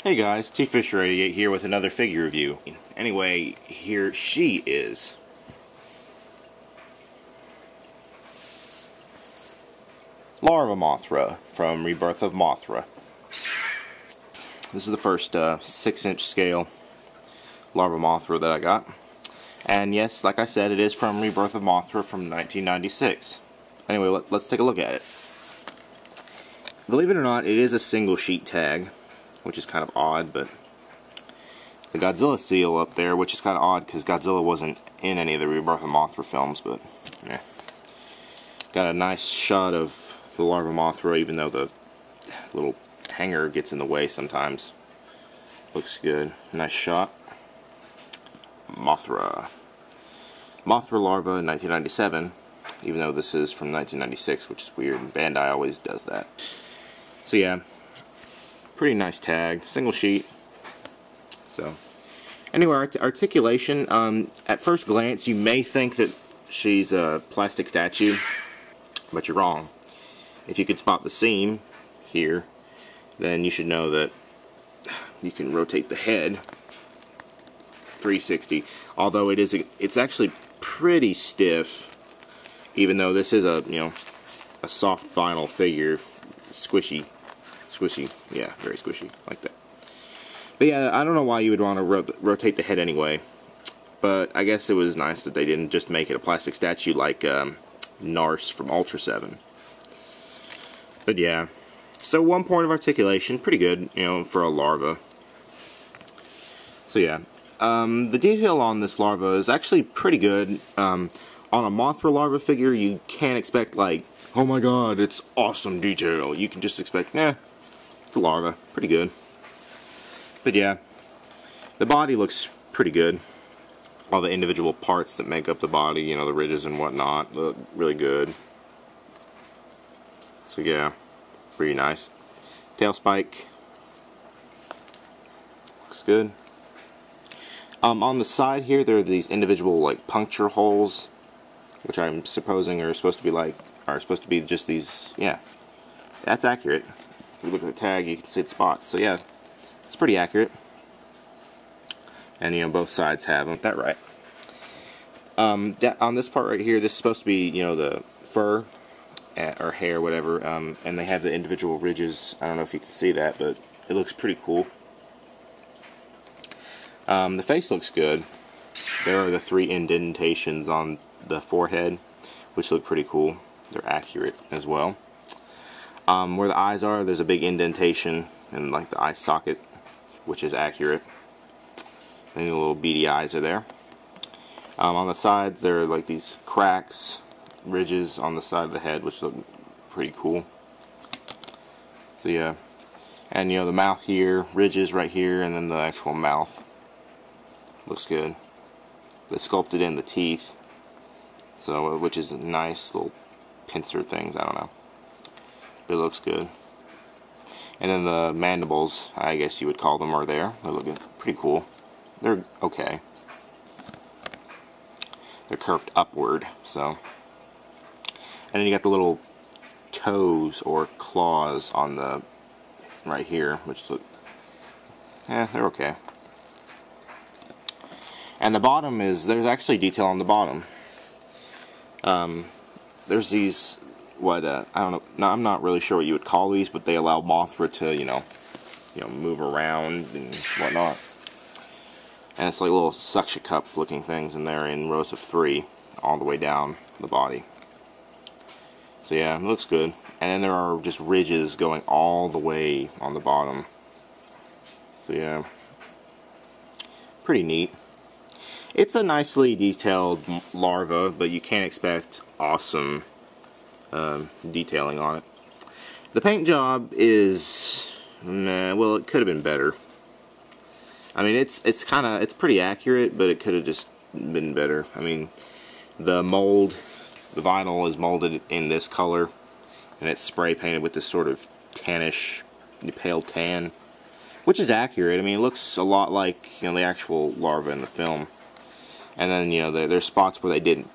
Hey guys, T-Fish88 here with another figure review. Anyway, here she is. Larva Mothra from Rebirth of Mothra. This is the first 6-inch scale Larva Mothra that I got. And yes, like I said, it is from Rebirth of Mothra from 1996. Anyway, let's take a look at it. Believe it or not, it is a single sheet tag, which is kind of odd, but the Godzilla seal up there, which is kind of odd because Godzilla wasn't in any of the Rebirth of Mothra films, but yeah. Got a nice shot of the Larva Mothra, even though the little hanger gets in the way sometimes. Looks good. Nice shot. Mothra. Mothra Larva 1997, even though this is from 1996, which is weird. Bandai always does that. So yeah. Pretty nice tag, single sheet. So, anyway, articulation. At first glance, you may think that she's a plastic statue, but you're wrong. If you could spot the seam here, then you should know that you can rotate the head 360. Although it's actually pretty stiff, even though this is a soft vinyl figure, squishy. Squishy, yeah, very squishy, like that. But yeah, I don't know why you would want to rotate the head anyway. But I guess it was nice that they didn't just make it a plastic statue like Nars from Ultra 7. But yeah, so 1 point of articulation, pretty good, for a larva. So yeah, the detail on this larva is actually pretty good. On a Mothra larva figure, you can't expect like, oh my god, it's awesome detail. You can just expect, the larva, pretty good. But yeah, the body looks pretty good. All the individual parts that make up the body, the ridges and whatnot, look really good. So yeah, pretty nice. Tail spike looks good. On the side here, there are these individual like puncture holes, which I'm supposing are supposed to be just these. Yeah, that's accurate. If you look at the tag, you can see the spots. So yeah, it's pretty accurate. And both sides have them. That right. On this part right here, this is supposed to be the fur or hair, whatever. And they have the individual ridges. I don't know if you can see that, but it looks pretty cool. The face looks good. There are the 3 indentations on the forehead, which look pretty cool. They're accurate as well. Where the eyes are, there's a big indentation in like the eye socket, which is accurate. And the little beady eyes are there. On the sides, there are like these cracks, ridges on the side of the head, which look pretty cool. So yeah, and the mouth here, ridges right here, and then the actual mouth looks good. They sculpted in the teeth, so which is nice little pincer things. I don't know. It looks good. And then the mandibles, I guess you would call them, are there. They look pretty cool. They're okay. They're curved upward, so. And then you got the little toes or claws on the right here, which look, they're okay. And the bottom there's actually detail on the bottom. There's these, I don't know, no, I'm not really sure what you would call these, but they allow Mothra to, move around and whatnot. And it's like little suction cup looking things, and they're in rows of 3 all the way down the body. So yeah, it looks good. And then there are just ridges going all the way on the bottom. So yeah, pretty neat. It's a nicely detailed larva, but you can't expect awesome detailing on it. The paint job is, well, it could have been better. I mean, it's pretty accurate, but it could have just been better. I mean, the mold, the vinyl is molded in this color, and it's spray painted with this sort of tannish, pale tan, which is accurate. I mean, it looks a lot like the actual larva in the film. And then there's spots where they didn't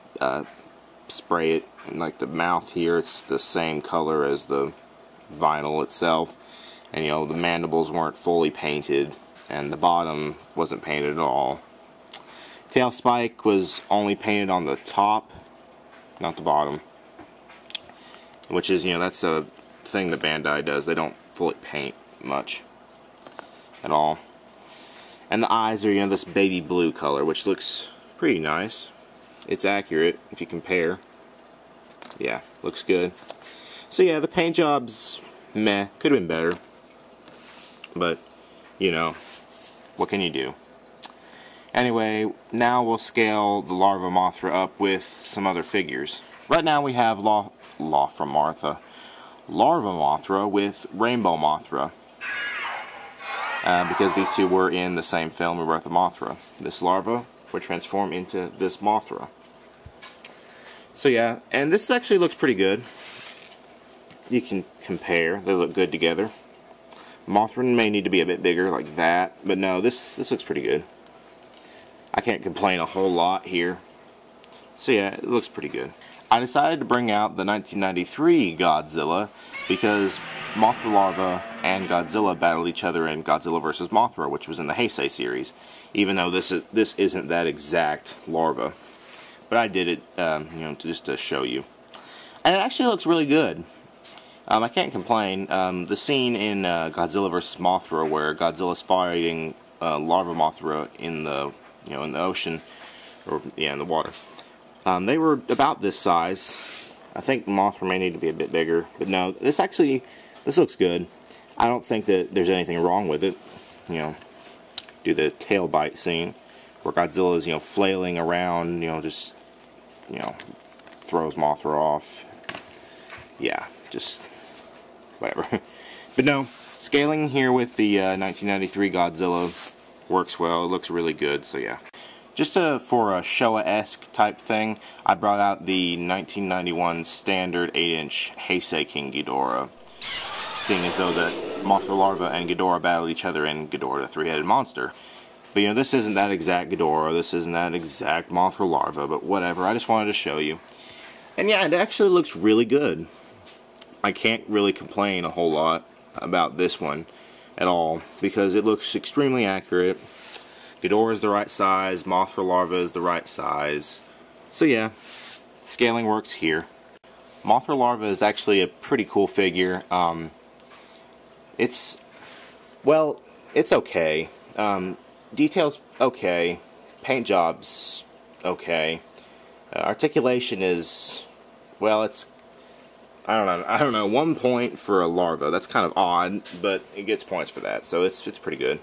spray it, and like the mouth here, it's the same color as the vinyl itself. And you know, the mandibles weren't fully painted, and the bottom wasn't painted at all. Tail spike was only painted on the top, not the bottom. Which is, you know, that's a thing that Bandai does. They don't fully paint much at all. And the eyes are, you know, this baby blue color, which looks pretty nice. It's accurate if you compare. Yeah, looks good. So yeah, the paint job's meh. Could have been better. But, you know, what can you do? Anyway, now we'll scale the Larva Mothra up with some other figures. Right now we have Larva Mothra with Rainbow Mothra. Because these two were in the same film, Rebirth of Mothra. This larva would transform into this Mothra. So yeah, and this actually looks pretty good. You can compare, they look good together. Mothra may need to be a bit bigger like that, but no, this looks pretty good. I can't complain a whole lot here. So yeah, it looks pretty good. I decided to bring out the 1993 Godzilla because Mothra Larva and Godzilla battled each other in Godzilla vs. Mothra, which was in the Heisei series, even though this isn't that exact larva. But I did it, you know, just to show you. And it actually looks really good. I can't complain. The scene in Godzilla vs. Mothra, where Godzilla's fighting Larva Mothra in the, you know, in the ocean, or yeah, in the water. They were about this size. I think Mothra may need to be a bit bigger, but no, this looks good. I don't think that there's anything wrong with it. You know, do the tail bite scene where Godzilla is, you know, flailing around, you know, just, you know, throws Mothra off. Yeah, just whatever. But no, scaling here with the 1993 Godzilla works well. It looks really good, so yeah. Just for a Showa-esque type thing, I brought out the 1991 standard 8-inch Heisei King Ghidorah, seeing as though that Mothra Larva and Ghidorah battle each other in Ghidorah the Three-Headed Monster. But you know, this isn't that exact Ghidorah, this isn't that exact Mothra Larva, but whatever, I just wanted to show you. And yeah, it actually looks really good. I can't really complain a whole lot about this one at all, because it looks extremely accurate. Ghidorah is the right size, Mothra Larva is the right size. So yeah, scaling works here. Mothra Larva is actually a pretty cool figure. It's okay. Details okay. Paint jobs okay. Articulation is, well, it's, I don't know, 1 point for a larva. That's kind of odd, but it gets points for that, so it's pretty good.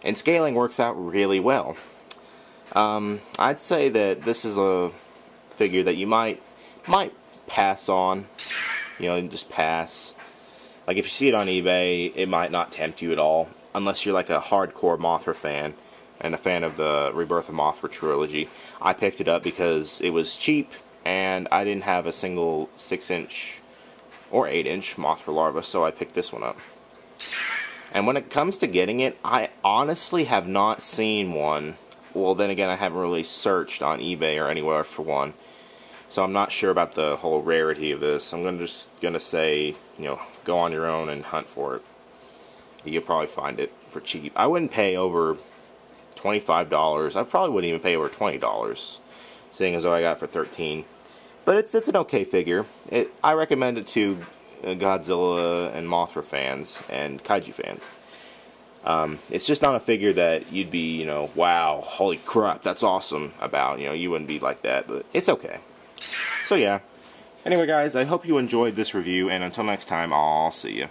And scaling works out really well. I'd say that this is a figure that you might pass on. You know, just pass. Like if you see it on eBay, it might not tempt you at all, unless you're like a hardcore Mothra fan and a fan of the Rebirth of Mothra trilogy. I picked it up because it was cheap, and I didn't have a single 6-inch or 8-inch Mothra Larva, so I picked this one up. And when it comes to getting it, I honestly have not seen one. Well, then again, I haven't really searched on eBay or anywhere for one. So I'm not sure about the whole rarity of this. I'm just going to say, you know, go on your own and hunt for it. You'll probably find it for cheap. I wouldn't pay over $25. I probably wouldn't even pay over $20, seeing as though I got it for $13. But it's an okay figure. I recommend it to Godzilla and Mothra fans and Kaiju fans. It's just not a figure that you'd be, you know, wow, holy crap, that's awesome about. You know, you wouldn't be like that, but it's okay. So yeah. Anyway, guys, I hope you enjoyed this review, and until next time, I'll see you.